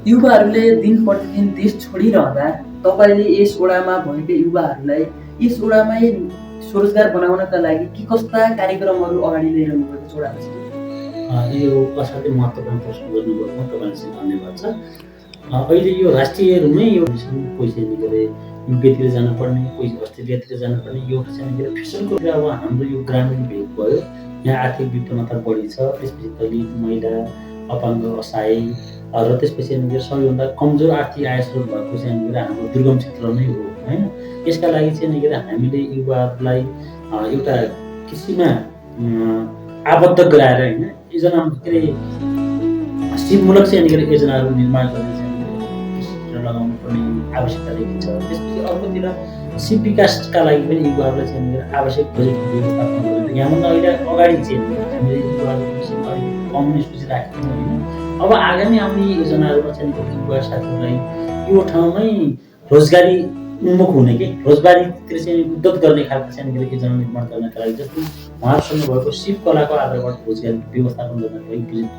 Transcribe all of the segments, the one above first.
युवाहरूले दिन प्रतिदिन देश छोडिरहँदा तपाईँले यस ओडामा भएका युवाहरूलाई यस ओडामै स्वरोजगार बनाउनका लागि के कस्ता कार्यक्रमहरू अगाडि ल्याइरहनु भएको छ ओडामा? यो असाध्यै महत्त्वपूर्ण प्रश्न गर्नुभएको तपाईँलाई चाहिँ धन्यवाद छ। अहिले यो राष्ट्रिय रूपमै यो कोही चाहिँ निकै युकेतिर जानुपर्ने, कोही अस्ट्रेलियातिर जानुपर्ने, यो चाहिँ निकै फेसनको कुरा। अब हाम्रो यो ग्रामीण भेग भयो, यहाँ आर्थिक विषमता बढी छ, त्यसपछि दलित, महिला, अपाङ्ग, असहाय र त्यसपछि निकै सबैभन्दा कमजोर आर्थिक आय स्रोत भएको चाहिँ निकै हाम्रो दुर्गम क्षेत्र नै हो होइन। यसका लागि चाहिँ निकै हामीले युवाहरूलाई एउटा किसिममा आबद्ध गराएर होइन योजना के अरे सिपमूलक चाहिँ निकै योजनाहरू निर्माण गर्ने चाहिँ लगाउनु पर्ने आवश्यकता देखिन्छ। त्यसपछि अर्कोतिर सिप विकासका लागि पनि युवाहरूलाई चाहिँ निकै आवश्यक बजेट व्यवस्थापन गरेर यहाँभन्दा अहिले अगाडि चाहिँ हामीले युवाहरूको विषयमा अलिकति कम नै सोचिराखेको थियौँ होइन। अब आगामी आउने योजनाहरूमा चाहिँ युवा साथीहरूलाई यो ठाउँमै रोजगारी उन्मुख हुने कि रोजगारीतिर चाहिँ उद्योग गर्ने खालको चाहिँ योजना निर्माण गर्नका लागि जस्तै उहाँहरूसँग भएको सिप कलाको आधारबाट रोजगारी व्यवस्थापन गर्नका लागि बजेट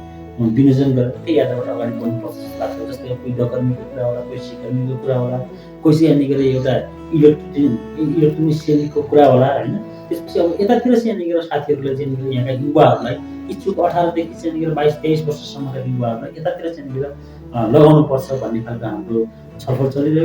विनियोजन गरेर त्यही आधारबाट अगाडि बढ्नुपर्छ जस्तो लाग्छ। जस्तै कोही डकर्मीको कुरा होला, कोही सिकर्मीको कुरा होला, कोही चाहिँ यहाँनिर एउटा इलेक्ट्रोनिसियनको कुरा होला होइन। त्यसपछि अब यतातिर चाहिँ यहाँनिर साथीहरूले चाहिँ यहाँका युवाहरूलाई इच्छुक 18 देखि चाहिँ 22-23 वर्षसम्मका युवाहरूलाई यतातिर चाहिँ लगाउनुपर्छ भन्ने खालको हाम्रो छलफल चलिरहेको